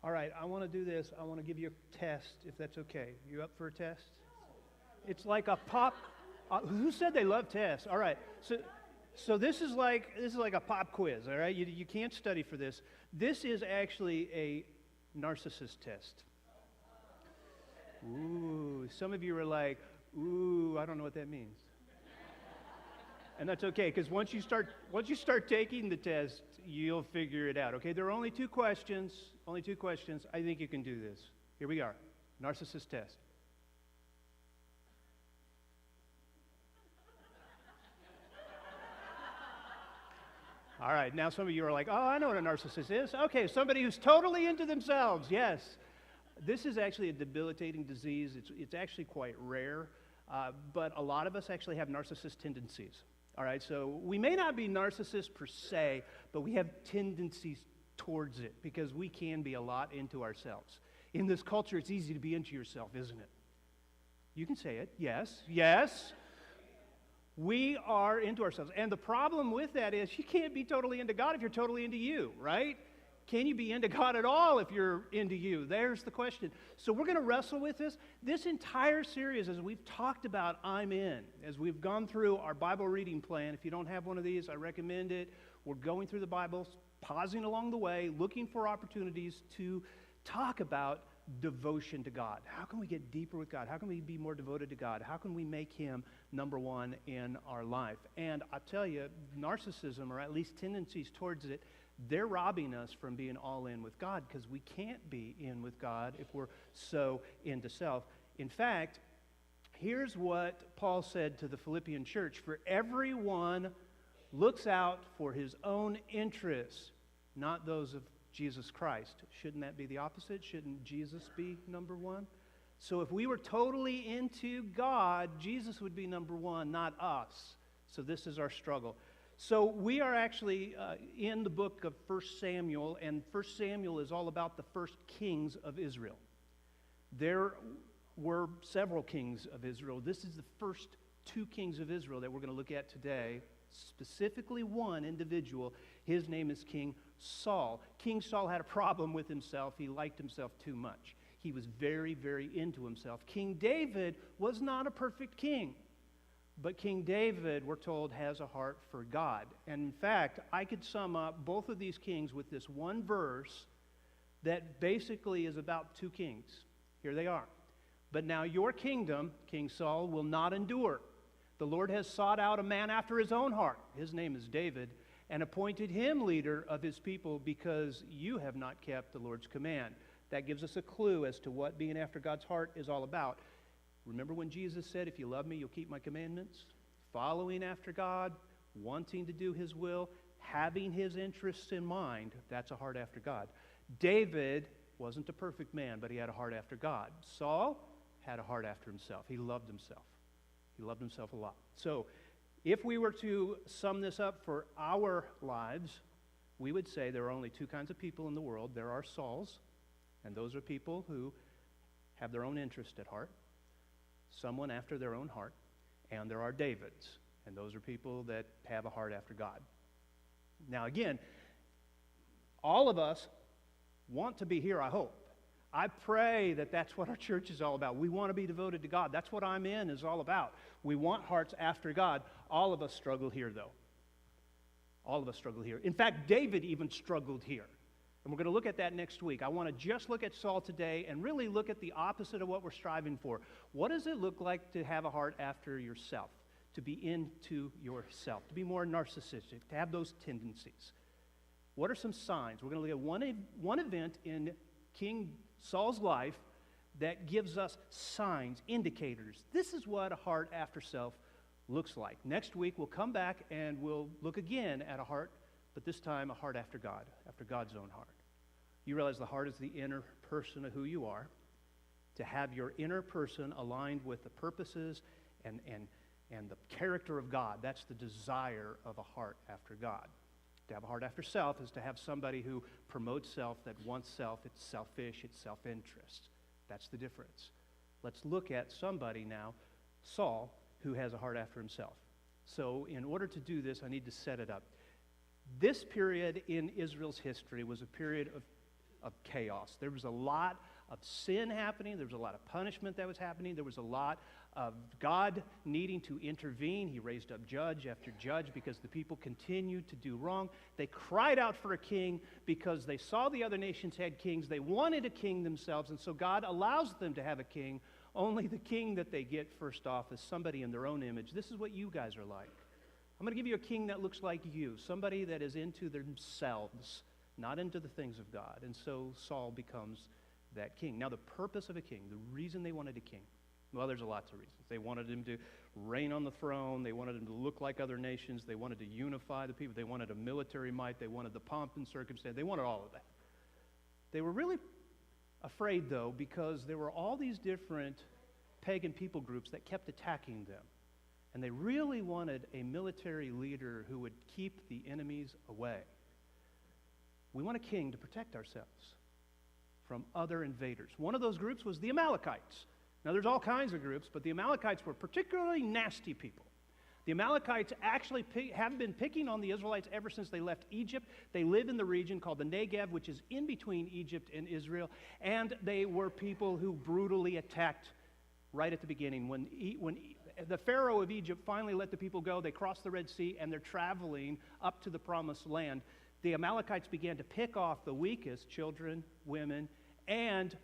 All right, I want to do this. I want to give you a test, if that's okay. You up for a test? It's like a pop. Who said they love tests? All right, so this is like a pop quiz. All right, you can't study for this. This is actually a narcissist test. Ooh, some of you are like, ooh, I don't know what that means. And that's okay, because once you start taking the test, you'll figure it out. Okay, there are only two questions. I think you can do this. Here we are. Narcissist test. All right, now some of you are like, oh, I know what a narcissist is. Okay, somebody who's totally into themselves. Yes. This is actually a debilitating disease. It's actually quite rare, but a lot of us actually have narcissist tendencies. All right, so we may not be narcissists per se, but we have tendencies towards it because we can be a lot into ourselves. In this culture, it's easy to be into yourself, isn't it? You can say it. Yes, yes. We are into ourselves. And the problem with that is you can't be totally into God if you're totally into you, right? Can you be into God at all if you're into you? There's the question. So we're going to wrestle with this. This entire series, as we've talked about I'm In, as we've gone through our Bible reading plan. If you don't have one of these, I recommend it. We're going through the Bible, pausing along the way, looking for opportunities to talk about devotion to God. How can we get deeper with God? How can we be more devoted to God? How can we make Him number one in our life? And I tell you, narcissism, or at least tendencies towards it, they're robbing us from being all in with God because we can't be in with God if we're so into self. In fact, here's what Paul said to the Philippian church. For everyone looks out for his own interests, not those of Jesus Christ. Shouldn't that be the opposite? Shouldn't Jesus be number one? So if we were totally into God, Jesus would be number one, not us. So this is our struggle. So we are actually in the book of 1 Samuel, and 1 Samuel is all about the first kings of Israel. There were several kings of Israel. This is the first two kings of Israel that we're going to look at today, specifically one individual. His name is King Saul. King Saul had a problem with himself. He liked himself too much. He was very, very into himself. King David was not a perfect king. But King David, we're told, has a heart for God. And in fact, I could sum up both of these kings with this one verse that basically is about two kings. Here they are. But now your kingdom, King Saul, will not endure. The Lord has sought out a man after his own heart. His name is David, and appointed him leader of his people because you have not kept the Lord's command. That gives us a clue as to what being after God's heart is all about. Remember when Jesus said, if you love me, you'll keep my commandments? Following after God, wanting to do His will, having His interests in mind, that's a heart after God. David wasn't a perfect man, but he had a heart after God. Saul had a heart after himself. He loved himself. He loved himself a lot. So if we were to sum this up for our lives, we would say there are only two kinds of people in the world. There are Sauls, and those are people who have their own interest at heart, someone after their own heart, and there are Davids, and those are people that have a heart after God. Now again, all of us want to be here, I hope. I pray that that's what our church is all about. We want to be devoted to God. That's what I'm In is all about. We want hearts after God. All of us struggle here, though. All of us struggle here. In fact, David even struggled here. And we're going to look at that next week. I want to just look at Saul today and really look at the opposite of what we're striving for. What does it look like to have a heart after yourself, to be into yourself, to be more narcissistic, to have those tendencies? What are some signs? We're going to look at one event in King Saul's life that gives us signs, indicators. This is what a heart after self looks like. Next week, we'll come back and we'll look again at a heart, but this time a heart after God, after God's own heart. You realize the heart is the inner person of who you are. To have your inner person aligned with the purposes and the character of God, that's the desire of a heart after God. To have a heart after self is to have somebody who promotes self, that wants self, it's selfish, it's self-interest. That's the difference. Let's look at somebody now, Saul, who has a heart after himself. So in order to do this, I need to set it up. This period in Israel's history was a period of chaos. There was a lot of sin happening. There was a lot of punishment that was happening. There was a lot of God needing to intervene. He raised up judge after judge because the people continued to do wrong. They cried out for a king because they saw the other nations had kings. They wanted a king themselves, and so God allows them to have a king. Only the king that they get first off is somebody in their own image. This is what you guys are like. I'm going to give you a king that looks like you, somebody that is into themselves, not into the things of God. And so Saul becomes that king. Now, the purpose of a king, the reason they wanted a king, well, there's lots of reasons. They wanted him to reign on the throne. They wanted him to look like other nations. They wanted to unify the people. They wanted a military might. They wanted the pomp and circumstance. They wanted all of that. They were really afraid, though, because there were all these different pagan people groups that kept attacking them. And they really wanted a military leader who would keep the enemies away. We want a king to protect ourselves from other invaders. One of those groups was the Amalekites. Now, there's all kinds of groups, but the Amalekites were particularly nasty people. The Amalekites actually have been picking on the Israelites ever since they left Egypt. They live in the region called the Negev, which is in between Egypt and Israel, and they were people who brutally attacked right at the beginning. When the Pharaoh of Egypt finally let the people go, they crossed the Red Sea, and they're traveling up to the Promised Land. The Amalekites began to pick off the weakest, children, women, and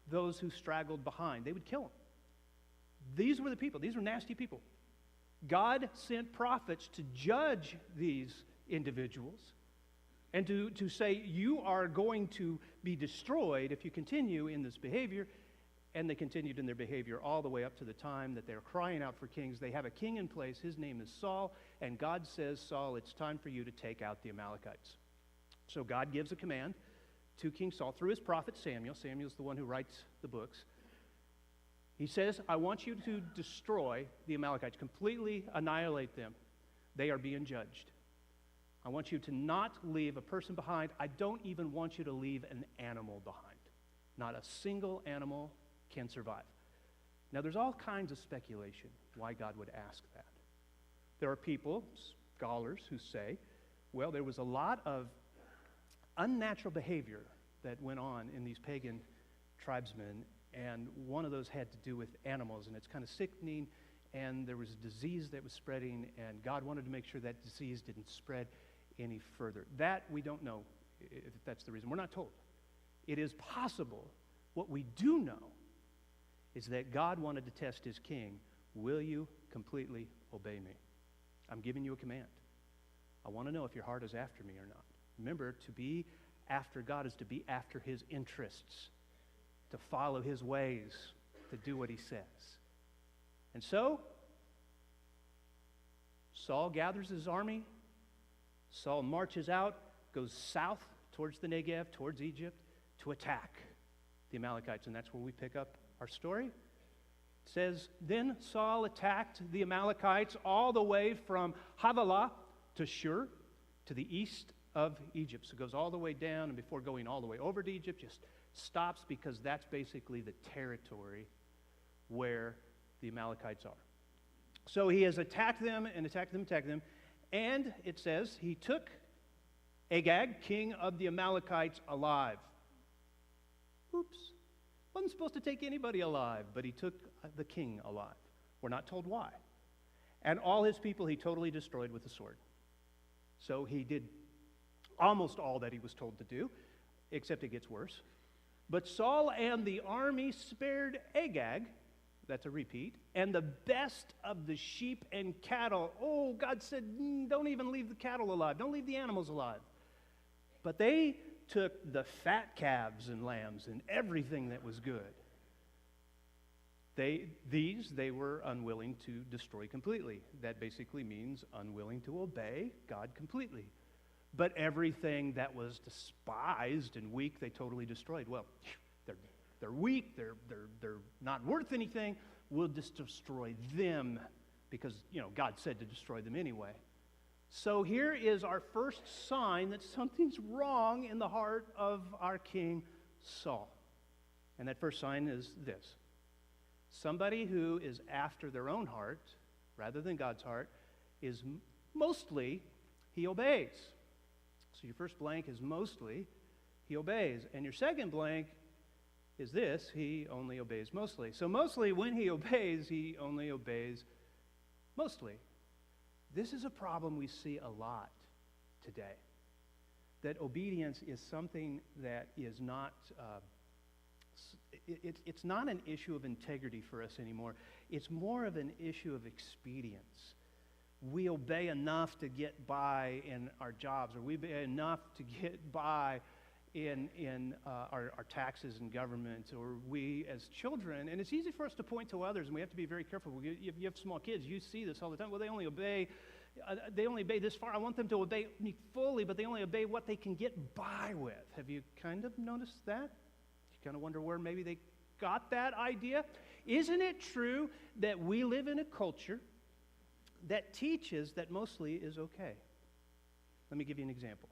those who straggled behind. They would kill them. These were the people. These were nasty people. God sent prophets to judge these individuals and to say, you are going to be destroyed if you continue in this behavior. And they continued in their behavior all the way up to the time that they're crying out for kings. They have a king in place. His name is Saul. And God says, Saul, it's time for you to take out the Amalekites. So God gives a command to King Saul through his prophet Samuel. Samuel's the one who writes the books. He says, I want you to destroy the Amalekites, completely annihilate them. They are being judged. I want you to not leave a person behind. I don't even want you to leave an animal behind. Not a single animal can survive. Now, there's all kinds of speculation why God would ask that. There are people, scholars, who say, well, there was a lot of unnatural behavior that went on in these pagan tribesmen, and one of those had to do with animals, and it's kind of sickening, and there was a disease that was spreading, and God wanted to make sure that disease didn't spread any further. That we don't know if that's the reason. We're not told. It is possible. What we do know is that God wanted to test his king. Will you completely obey me? I'm giving you a command. I want to know if your heart is after me or not. Remember, to be after God is to be after his interests, to follow his ways, to do what he says. And so, Saul gathers his army. Saul marches out, goes south towards the Negev, towards Egypt, to attack the Amalekites. And that's where we pick up our story. It says, then Saul attacked the Amalekites all the way from Havilah to Shur, to the east of Egypt. So it goes all the way down, and before going all the way over to Egypt, just stops because that's basically the territory where the Amalekites are. So he has attacked them and attacked them, and it says he took Agag, king of the Amalekites, alive. Oops. Wasn't supposed to take anybody alive, but he took the king alive. We're not told why. And all his people he totally destroyed with the sword. So he did almost all that he was told to do, except it gets worse. But Saul and the army spared Agag, that's a repeat, and the best of the sheep and cattle. Oh, God said, don't even leave the cattle alive. Don't leave the animals alive. But they took the fat calves and lambs and everything that was good. They were unwilling to destroy completely. That basically means unwilling to obey God completely. But everything that was despised and weak, they totally destroyed. Well, they're weak, they're not worth anything. We'll just destroy them because, God said to destroy them anyway. So here is our first sign that something's wrong in the heart of our king Saul. And that first sign is this. Somebody who is after their own heart, rather than God's heart, is mostly, he obeys. So your first blank is mostly, he obeys. And your second blank is this: he only obeys mostly. So mostly, when he only obeys mostly. This is a problem we see a lot today. That obedience is something that is not, it's not an issue of integrity for us anymore. It's more of an issue of expedience. We obey enough to get by in our jobs, or we obey enough to get by in our taxes and government, or we as children. And it's easy for us to point to others, and we have to be very careful. If you have small kids, you see this all the time. Well, they only obey this far. I want them to obey me fully, but they only obey what they can get by with. Have you kind of noticed that? You kind of wonder where maybe they got that idea. Isn't it true that we live in a culture that teaches that mostly is okay? Let me give you an example.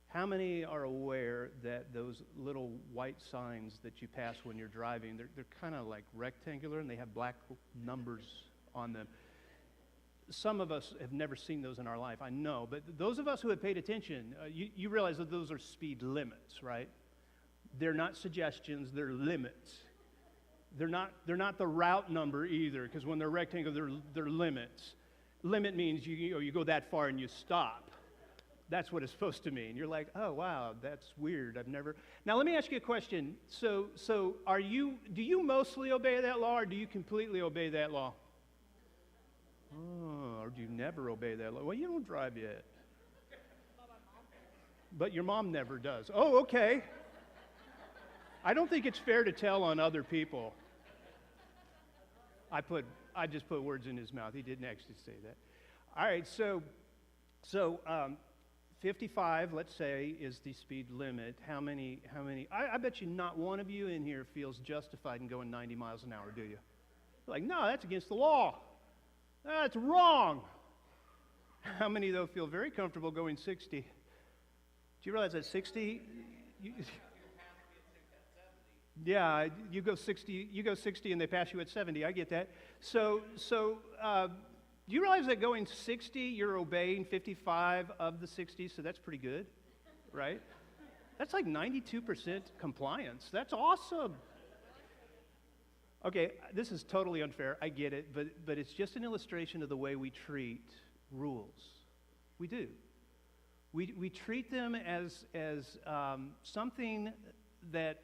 How many are aware that those little white signs that you pass when you're driving, they're kind of like rectangular and they have black numbers on them? Some of us have never seen those in our life, I know, but those of us who have paid attention, you realize that those are speed limits, right? They're not suggestions, they're limits. They're not the route number either, because when they're rectangular, they're limits. Limit means you go that far and you stop. That's what it's supposed to mean. You're like, oh, wow, that's weird. I've never... Now, let me ask you a question. So do you mostly obey that law, or do you completely obey that law? Oh, or do you never obey that law? Well, you don't drive yet. But your mom never does. Oh, okay. I don't think it's fair to tell on other people. I just put words in his mouth. He didn't actually say that. All right, so 55, let's say, is the speed limit. How many? I bet you not one of you in here feels justified in going 90 miles an hour, do you? Like, no, that's against the law. That's wrong. How many, though, feel very comfortable going 60? Do you realize that 60... Yeah, you go 60 and they pass you at 70. I get that. So do you realize that going 60, you're obeying 55 of the 60, so that's pretty good, right? That's like 92% compliance. That's awesome. Okay, this is totally unfair. I get it, but it's just an illustration of the way we treat rules. We do. We treat them as something that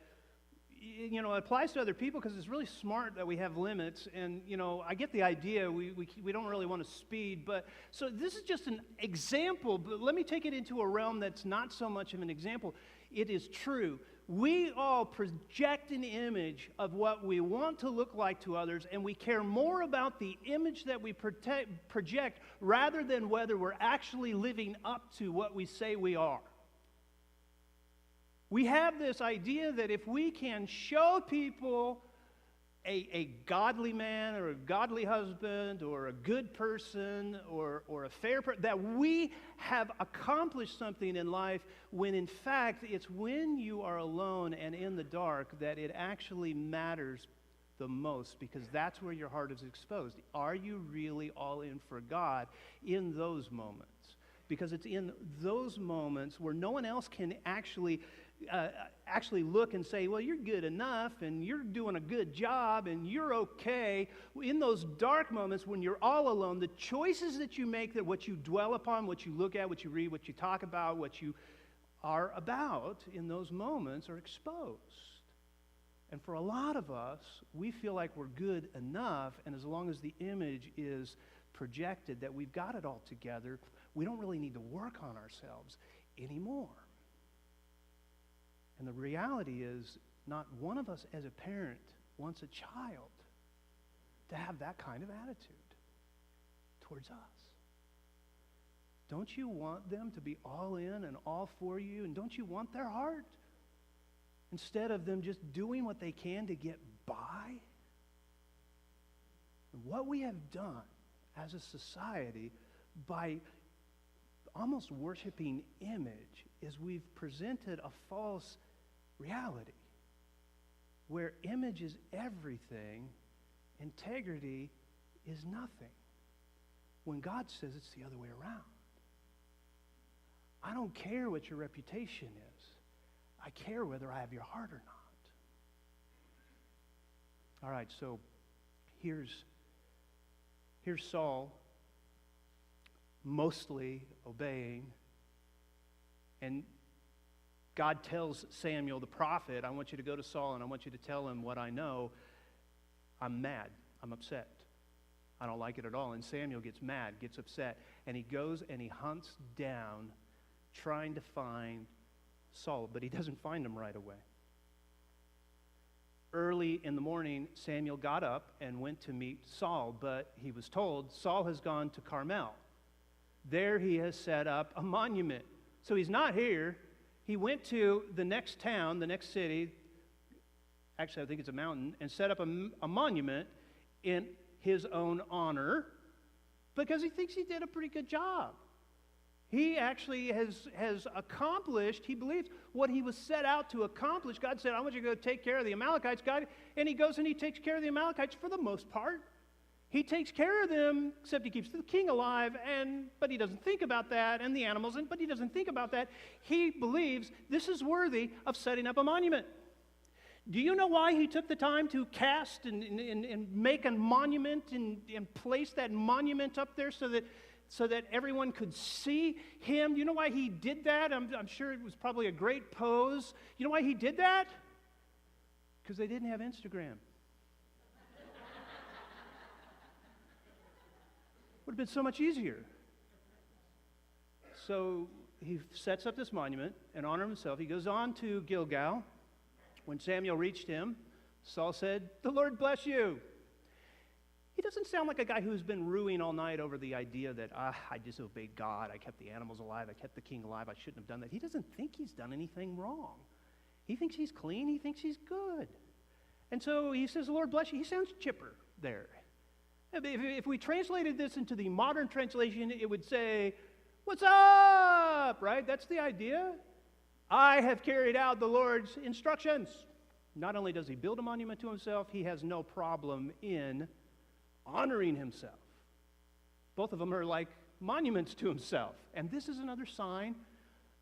applies to other people because it's really smart that we have limits. And, I get the idea. We don't really want to speed. But so this is just an example. But let me take it into a realm that's not so much of an example. It is true. We all project an image of what we want to look like to others, and we care more about the image that we project rather than whether we're actually living up to what we say we are. We have this idea that if we can show people a godly man or a godly husband or a good person or a fair person, that we have accomplished something in life, when in fact it's when you are alone and in the dark that it actually matters the most, because that's where your heart is exposed. Are you really all in for God in those moments? Because it's in those moments where no one else can actually look and say, well, you're good enough and you're doing a good job and you're okay. In those dark moments when you're all alone, the choices that you make, that what you dwell upon, what you look at, what you read, what you talk about, what you are about in those moments are exposed. And for a lot of us, we feel like we're good enough, and as long as the image is projected that we've got it all together, we don't really need to work on ourselves anymore. And the reality is, not one of us as a parent wants a child to have that kind of attitude towards us. Don't you want them to be all in and all for you? And don't you want their heart? Instead of them just doing what they can to get by? And what we have done as a society by almost worshiping image is we've presented a false reality where image is everything, integrity is nothing, when God says it's the other way around. I don't care what your reputation is. I care whether I have your heart or not. All right, so here's Saul mostly obeying, and God tells Samuel the prophet, I want you to go to Saul and I want you to tell him what I know. I'm mad. I'm upset. I don't like it at all. And Samuel gets mad, gets upset, and he goes and he hunts down trying to find Saul, but he doesn't find him right away. Early in the morning, Samuel got up and went to meet Saul, but he was told Saul has gone to Carmel. There he has set up a monument. So he's not here. He went to the next town, the next city, actually I think it's a mountain, and set up a monument in his own honor because he thinks he did a pretty good job. He actually has accomplished, he believes, what he was set out to accomplish. God said, I want you to go take care of the Amalekites. And he goes and he takes care of the Amalekites for the most part. He takes care of them, except he keeps the king alive, but he doesn't think about that, and the animals, but he doesn't think about that. He believes this is worthy of setting up a monument. Do you know why he took the time to cast and make a monument and place that monument up there so that everyone could see him? Do you know why he did that? I'm sure it was probably a great pose. You know why he did that? Because they didn't have Instagram. Would have been so much easier. So he sets up this monument in honor of himself. He goes on to Gilgal. When Samuel reached him, Saul said, "The Lord bless you." He doesn't sound like a guy who's been ruing all night over the idea that, I disobeyed God, I kept the animals alive, I kept the king alive, I shouldn't have done that. He doesn't think he's done anything wrong. He thinks he's clean, he thinks he's good. And so he says, "The Lord bless you." He sounds chipper there. If we translated this into the modern translation, it would say, "What's up?" Right? That's the idea. I have carried out the Lord's instructions. Not only does he build a monument to himself, he has no problem in honoring himself. Both of them are like monuments to himself. And this is another sign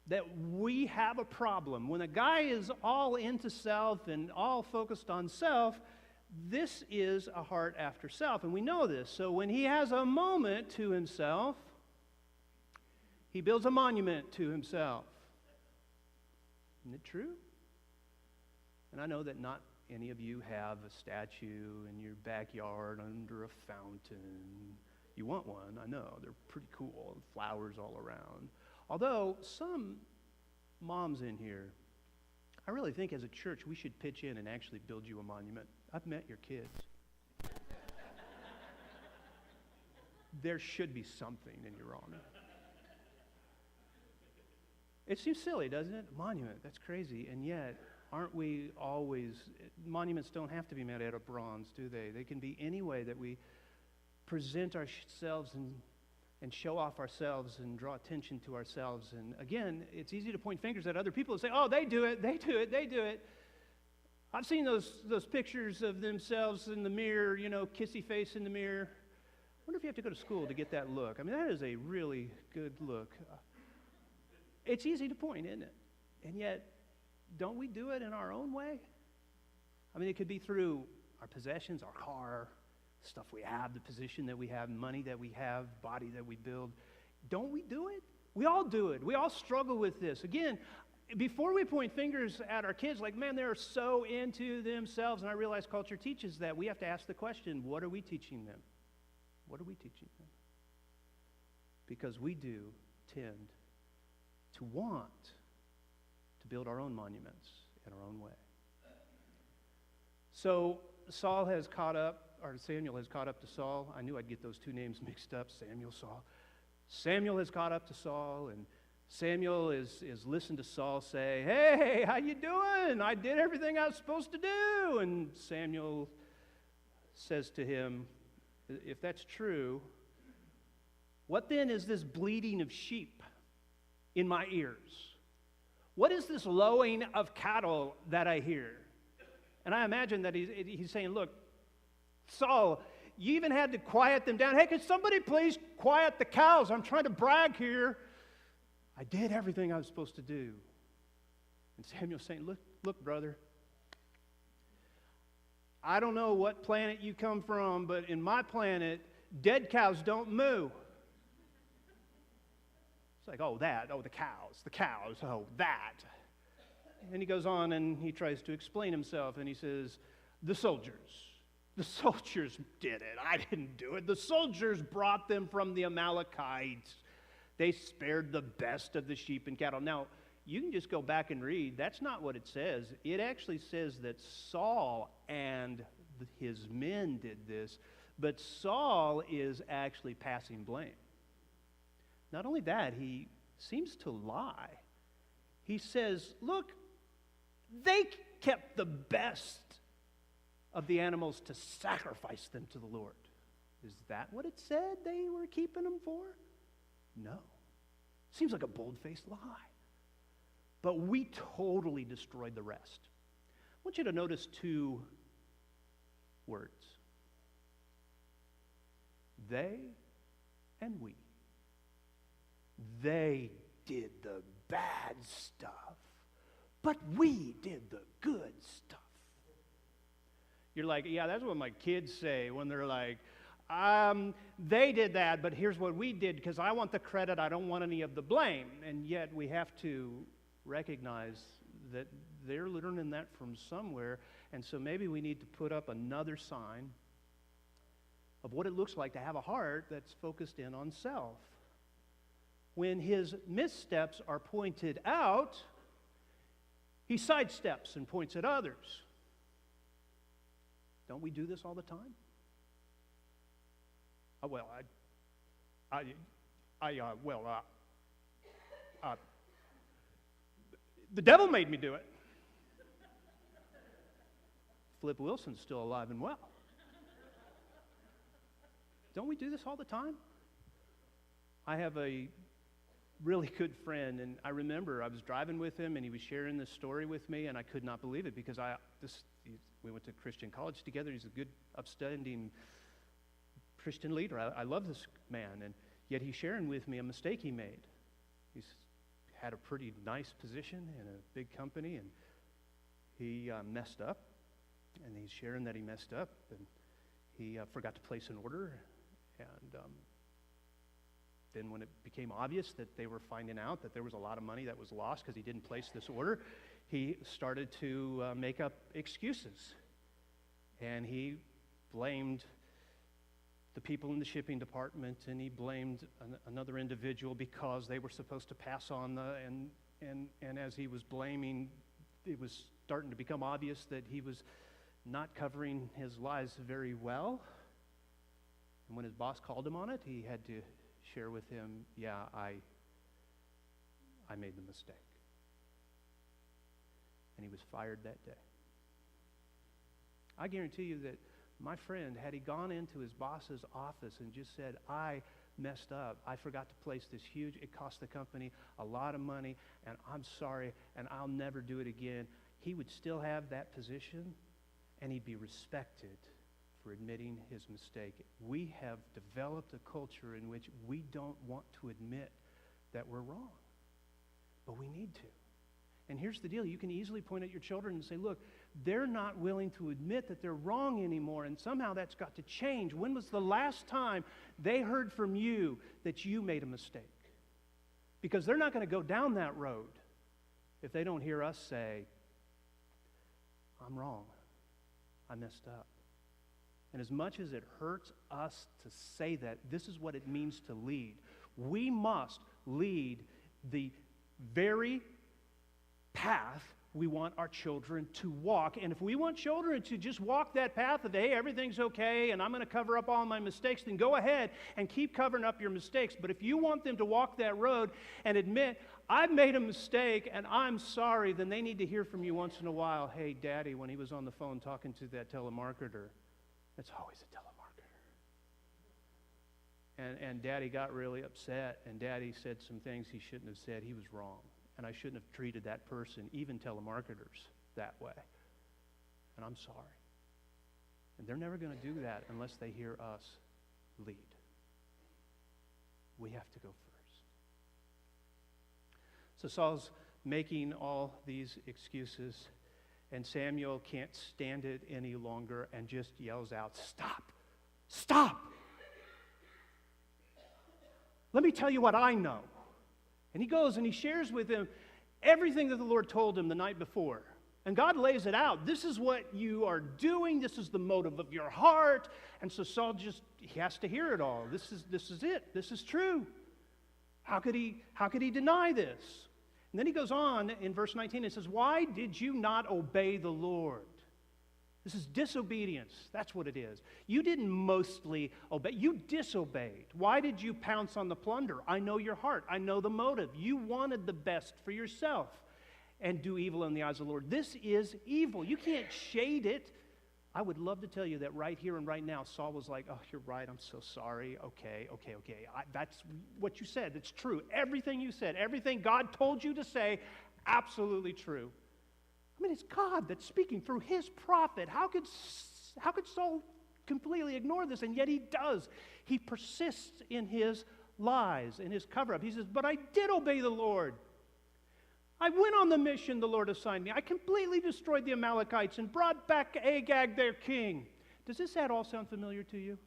that we have a problem. When a guy is all into self and all focused on self, this is a heart after self, and we know this. So when he has a moment to himself, he builds a monument to himself. Isn't it true? And I know that not any of you have a statue in your backyard under a fountain. You want one, I know. They're pretty cool, flowers all around. Although some moms in here, I really think as a church we should pitch in and actually build you a monument. I've met your kids. There should be something in your honor. It seems silly, doesn't it? A monument, that's crazy. And yet, aren't we always, monuments don't have to be made out of bronze, do they? They can be any way that we present ourselves and show off ourselves and draw attention to ourselves. And again, it's easy to point fingers at other people and say, "Oh, they do it, they do it, they do it." I've seen those pictures of themselves in the mirror, kissy face in the mirror. I wonder if you have to go to school to get that look. I mean, that is a really good look. It's easy to point, isn't it? And yet, don't we do it in our own way? I mean, it could be through our possessions, our car, stuff we have, the position that we have, money that we have, body that we build. Don't we do it? We all do it. We all struggle with this. Again, before we point fingers at our kids, like, man, they're so into themselves, and I realize culture teaches that, we have to ask the question, what are we teaching them? What are we teaching them? Because we do tend to want to build our own monuments in our own way. So Samuel has caught up to Saul. I knew I'd get those two names mixed up, Samuel, Saul. Samuel has caught up to Saul, and Samuel is listened to Saul say, "Hey, how you doing? I did everything I was supposed to do." And Samuel says to him, "If that's true, what then is this bleating of sheep in my ears? What is this lowing of cattle that I hear?" And I imagine that he's saying, "Look, Saul, you even had to quiet them down. Hey, could somebody please quiet the cows? I'm trying to brag here. I did everything I was supposed to do." And Samuel's saying, look, brother, I don't know what planet you come from, but in my planet, dead cows don't moo. It's like, the cows, that. And he goes on and he tries to explain himself, and he says, the soldiers did it. I didn't do it. The soldiers brought them from the Amalekites. They spared the best of the sheep and cattle. Now, you can just go back and read. That's not what it says. It actually says that Saul and his men did this, but Saul is actually passing blame. Not only that, he seems to lie. He says, look, they kept the best of the animals to sacrifice them to the Lord. Is that what it said they were keeping them for? No. Seems like a bold-faced lie. But we totally destroyed the rest. I want you to notice two words. They and we. They did the bad stuff, but we did the good stuff. You're like, yeah, that's what my kids say when they're like, they did that, but here's what we did because I want the credit, I don't want any of the blame. And yet we have to recognize that they're learning that from somewhere, and so maybe we need to put up another sign of what it looks like to have a heart that's focused in on self. When his missteps are pointed out, he sidesteps and points at others. Don't we do this all the time? The devil made me do it. Flip Wilson's still alive and well. Don't we do this all the time? I have a really good friend, and I remember I was driving with him, and he was sharing this story with me, and I could not believe it because we went to Christian college together. He's a good, upstanding Christian leader. I love this man, and yet he's sharing with me a mistake he made. He's had a pretty nice position in a big company, and he messed up, and he's sharing that he messed up, and he forgot to place an order, and then when it became obvious that they were finding out that there was a lot of money that was lost because he didn't place this order, he started to make up excuses, and he blamed the people in the shipping department, and he blamed another individual because they were supposed to pass on and as he was blaming, it was starting to become obvious that he was not covering his lies very well. And when his boss called him on it, he had to share with him, yeah, I made the mistake. And he was fired that day. I guarantee you that my friend, had he gone into his boss's office and just said, I messed up, I forgot to place this huge, it cost the company a lot of money, and I'm sorry, and I'll never do it again, he would still have that position, and he'd be respected for admitting his mistake. We have developed a culture in which we don't want to admit that we're wrong, but we need to. And here's the deal. You can easily point at your children and say, look, they're not willing to admit that they're wrong anymore, and somehow that's got to change. When was the last time they heard from you that you made a mistake? Because they're not going to go down that road if they don't hear us say, I'm wrong. I messed up. And as much as it hurts us to say that, this is what it means to lead. We must lead the very path we want our children to walk. And if we want children to just walk that path of, hey, everything's okay, and I'm going to cover up all my mistakes, then go ahead and keep covering up your mistakes. But if you want them to walk that road and admit, I've made a mistake and I'm sorry, then they need to hear from you once in a while, hey, Daddy, when he was on the phone talking to that telemarketer, it's always a telemarketer. And Daddy got really upset, and Daddy said some things he shouldn't have said. He was wrong. And I shouldn't have treated that person, even telemarketers, that way. And I'm sorry. And they're never going to do that unless they hear us lead. We have to go first. So Saul's making all these excuses. And Samuel can't stand it any longer and just yells out, "Stop! Stop! Let me tell you what I know." And he goes and he shares with him everything that the Lord told him the night before. And God lays it out. This is what you are doing. This is the motive of your heart. And so Saul he has to hear it all. This is it. This is true. How could he deny this? And then he goes on in verse 19 and says, "Why did you not obey the Lord?" This is disobedience. That's what it is. You didn't mostly obey. You disobeyed. Why did you pounce on the plunder? I know your heart. I know the motive. You wanted the best for yourself and do evil in the eyes of the Lord. This is evil. You can't shade it. I would love to tell you that right here and right now, Saul was like, "Oh, you're right. I'm so sorry. Okay. That's what you said. It's true. Everything you said, everything God told you to say, absolutely true." I mean, it's God that's speaking through his prophet. How could Saul completely ignore this? And yet he does. He persists in his lies, in his cover-up. He says, "But I did obey the Lord. I went on the mission the Lord assigned me. I completely destroyed the Amalekites and brought back Agag, their king." Does this all sound familiar to you?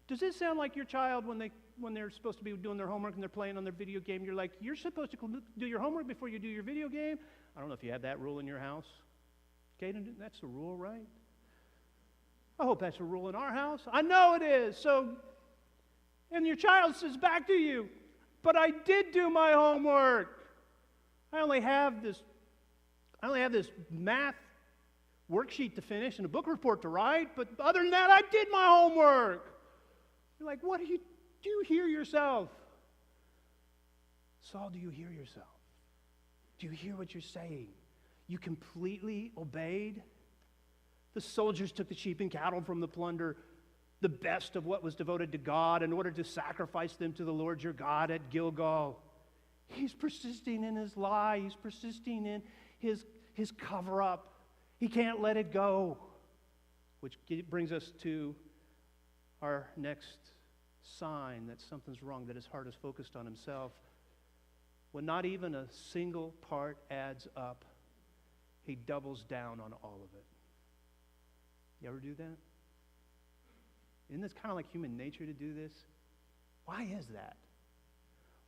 Does this sound like your child when they're supposed to be doing their homework and they're playing on their video game? You're like, "You're supposed to do your homework before you do your video game"? I don't know if you have that rule in your house. Caden, that's the rule, right? I hope that's a rule in our house. I know it is. So, and your child says back to you, "But I did do my homework. I only have this math worksheet to finish and a book report to write, but other than that, I did my homework." You're like, do you hear yourself? Saul, do you hear yourself? Do you hear what you're saying? You completely obeyed? The soldiers took the sheep and cattle from the plunder, the best of what was devoted to God, in order to sacrifice them to the Lord your God at Gilgal. He's persisting in his lie. He's persisting in his cover-up. He can't let it go. Which brings us to our next sign that something's wrong, that his heart is focused on himself. When not even a single part adds up, he doubles down on all of it. You ever do that? Isn't this kind of like human nature to do this? Why is that?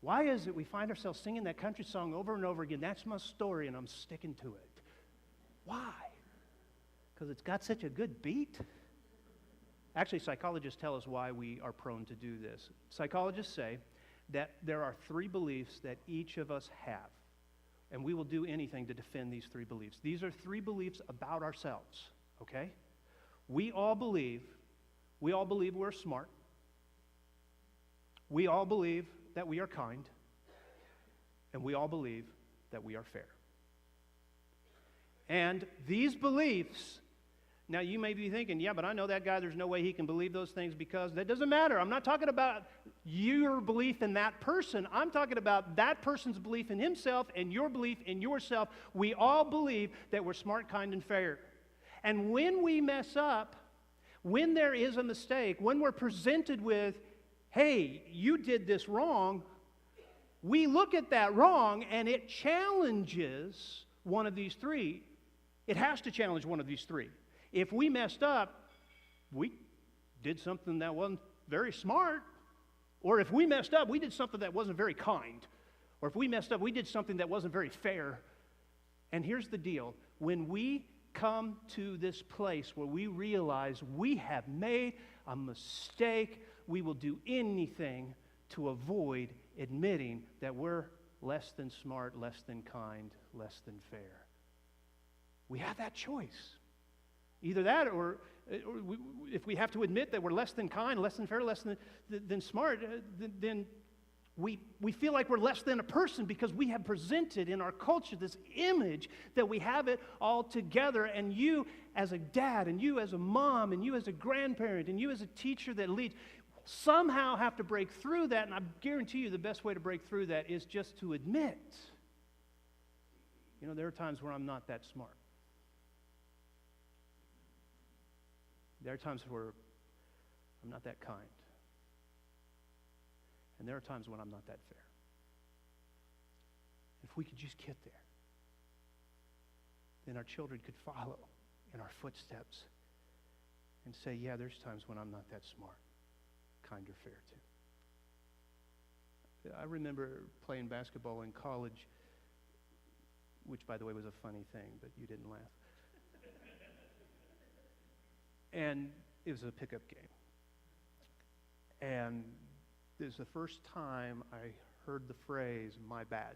Why is it we find ourselves singing that country song over and over again? That's my story, and I'm sticking to it. Why? Because it's got such a good beat? Actually, psychologists tell us why we are prone to do this. Psychologists say that there are 3 beliefs that each of us have, and we will do anything to defend these 3 beliefs. These are 3 beliefs about ourselves, okay? We all believe we're smart. We all believe that we are kind, and we all believe that we are fair. And these beliefs, now you may be thinking, "Yeah, but I know that guy, there's no way he can believe those things," because that doesn't matter. I'm not talking about your belief in that person. I'm talking about that person's belief in himself and your belief in yourself. We all believe that we're smart, kind, and fair. And when we mess up, when there is a mistake, when we're presented with, "Hey, you did this wrong," we look at that wrong and it challenges one of these 3. It has to challenge one of these 3. If we messed up, we did something that wasn't very smart. Or if we messed up, we did something that wasn't very kind. Or if we messed up, we did something that wasn't very fair. And here's the deal. When we come to this place where we realize we have made a mistake, we will do anything to avoid admitting that we're less than smart, less than kind, less than fair. We have that choice. Either that, or if we have to admit that we're less than kind, less than fair, less than smart, then we feel like we're less than a person because we have presented in our culture this image that we have it all together. And you as a dad, and you as a mom, and you as a grandparent, and you as a teacher that leads, somehow have to break through that. And I guarantee you the best way to break through that is just to admit, there are times where I'm not that smart. There are times where I'm not that kind. And there are times when I'm not that fair. And if we could just get there, then our children could follow in our footsteps and say, yeah, there's times when I'm not that smart, kind or fair too. I remember playing basketball in college, which, by the way, was a funny thing, but you didn't laugh. And it was a pickup game. And it was the first time I heard the phrase, my bad.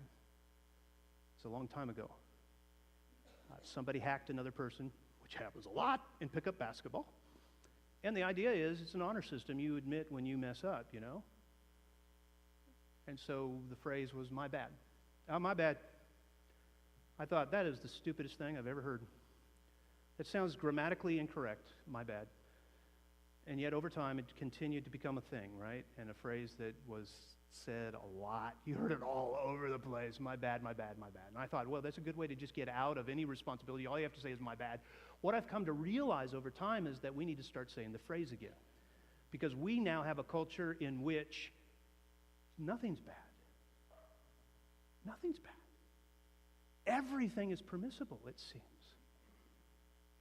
It's a long time ago. Somebody hacked another person, which happens a lot in pickup basketball. And the idea is it's an honor system. You admit when you mess up, you know? And so the phrase was, my bad. Oh, my bad. I thought, that is the stupidest thing I've ever heard. It sounds grammatically incorrect, my bad. And yet over time it continued to become a thing, right? And a phrase that was said a lot. You heard it all over the place. My bad, my bad, my bad. And I thought, well, that's a good way to just get out of any responsibility. All you have to say is my bad. What I've come to realize over time is that we need to start saying the phrase again. Because we now have a culture in which nothing's bad. Nothing's bad. Everything is permissible, it seems.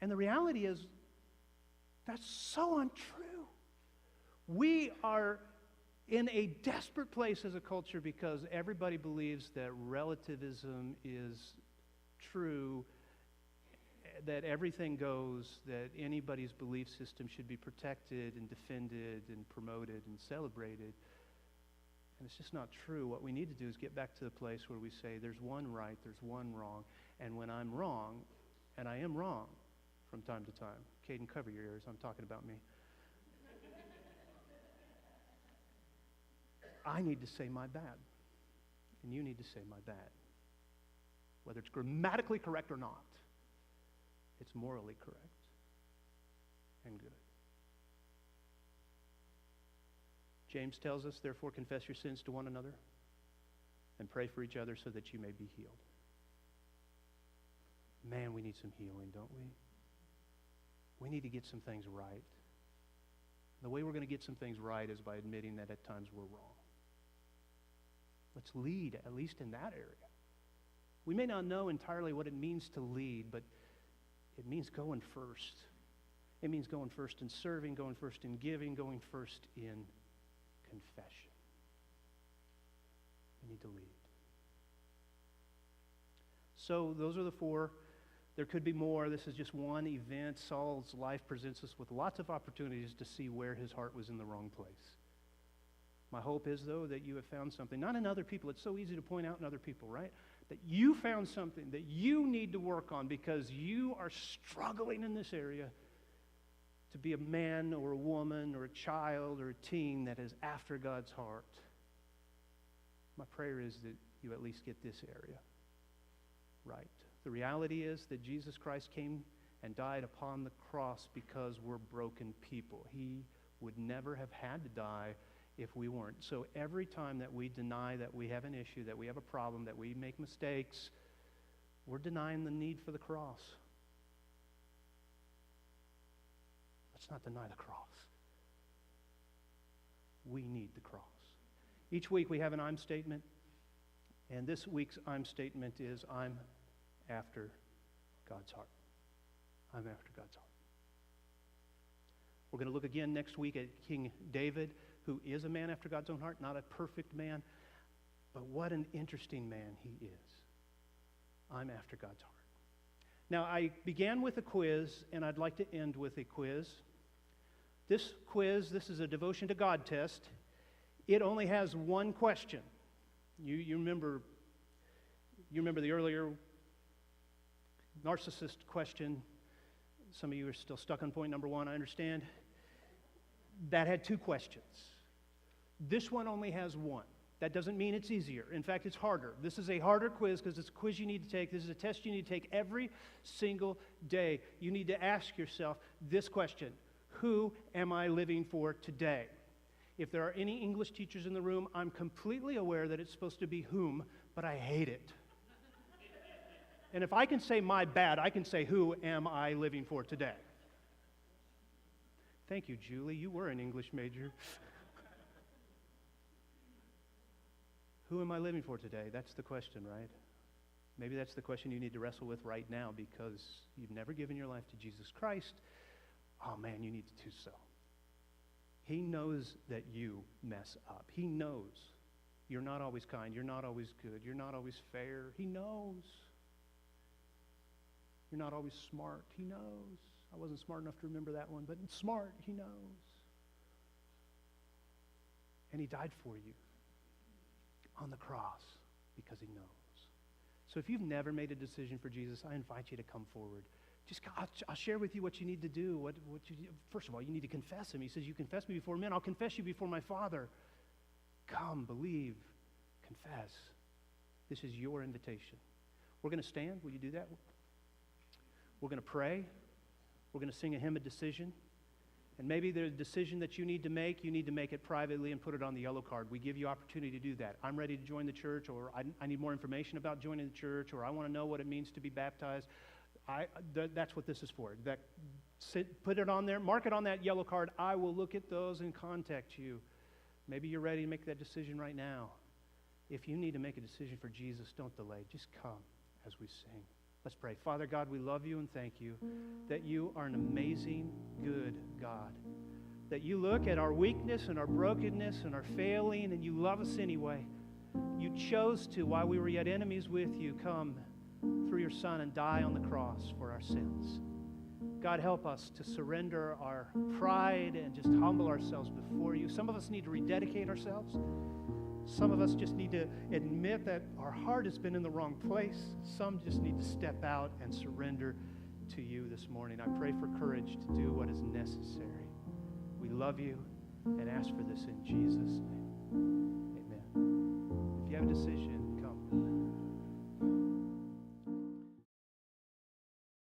And the reality is, that's so untrue. We are in a desperate place as a culture because everybody believes that relativism is true, that everything goes, that anybody's belief system should be protected and defended and promoted and celebrated. And it's just not true. What we need to do is get back to the place where we say there's one right, there's one wrong, and when I'm wrong, and I am wrong from time to time. Caden, cover your ears. I'm talking about me. I need to say my bad, and you need to say my bad. Whether it's grammatically correct or not, it's morally correct and good. James tells us, therefore, confess your sins to one another and pray for each other so that you may be healed. Man, we need some healing, don't we? We need to get some things right. The way we're going to get some things right is by admitting that at times we're wrong. Let's lead, at least in that area. We may not know entirely what it means to lead, but it means going first. It means going first in serving, going first in giving, going first in confession. We need to lead. So those are the four. There could be more. This is just one event. Saul's life presents us with lots of opportunities to see where his heart was in the wrong place. My hope is, though, that you have found something, not in other people. It's so easy to point out in other people, right? That you found something that you need to work on because you are struggling in this area to be a man or a woman or a child or a teen that is after God's heart. My prayer is that you at least get this area right. The reality is that Jesus Christ came and died upon the cross because we're broken people. He would never have had to die if we weren't. So every time that we deny that we have an issue, that we have a problem, that we make mistakes, we're denying the need for the cross. Let's not deny the cross. We need the cross. Each week we have an I'm statement, and this week's I'm statement is I'm after God's heart. I'm after God's heart. We're going to look again next week at King David, who is a man after God's own heart, not a perfect man, but what an interesting man he is. I'm after God's heart. Now, I began with a quiz, and I'd like to end with a quiz. This quiz, this is a devotion to God test. It only has one question. You remember the earlier narcissist question. Some of you are still stuck on point number one, I understand. That had two questions. This one only has one. That doesn't mean it's easier. In fact, it's harder. This is a harder quiz because it's a quiz you need to take. This is a test you need to take every single day. You need to ask yourself this question: who am I living for today? If there are any English teachers in the room, I'm completely aware that it's supposed to be whom, but I hate it. And if I can say my bad, I can say who am I living for today? Thank you, Julie. You were an English major. Who am I living for today? That's the question, right? Maybe that's the question you need to wrestle with right now because you've never given your life to Jesus Christ. Oh man, you need to do so. He knows that you mess up. He knows you're not always kind. You're not always good. You're not always fair. He knows. You're not always smart. He knows. I wasn't smart enough to remember that one, but smart, he knows. And he died for you on the cross because he knows. So if you've never made a decision for Jesus, I invite you to come forward. I'll share with you what you need to do. First of all, you need to confess him. He says, you confess me before men, I'll confess you before my Father. Come, believe, confess. This is your invitation. We're going to stand. Will you do that? We're going to pray. We're going to sing a hymn of decision. And maybe there's a decision that you need to make it privately and put it on the yellow card. We give you opportunity to do that. I'm ready to join the church, or I need more information about joining the church, or I want to know what it means to be baptized. That's what this is for. Put it on there, mark it on that yellow card. I will look at those and contact you. Maybe you're ready to make that decision right now. If you need to make a decision for Jesus, don't delay. Just come as we sing. Let's pray. Father God, we love you and thank you that you are an amazing, good God. That you look at our weakness and our brokenness and our failing, and you love us anyway. You chose to, while we were yet enemies with you, come through your Son and die on the cross for our sins. God, help us to surrender our pride and just humble ourselves before you. Some of us need to rededicate ourselves. Some of us just need to admit that our heart has been in the wrong place. Some just need to step out and surrender to you this morning. I pray for courage to do what is necessary. We love you and ask for this in Jesus' name. Amen. If you have a decision,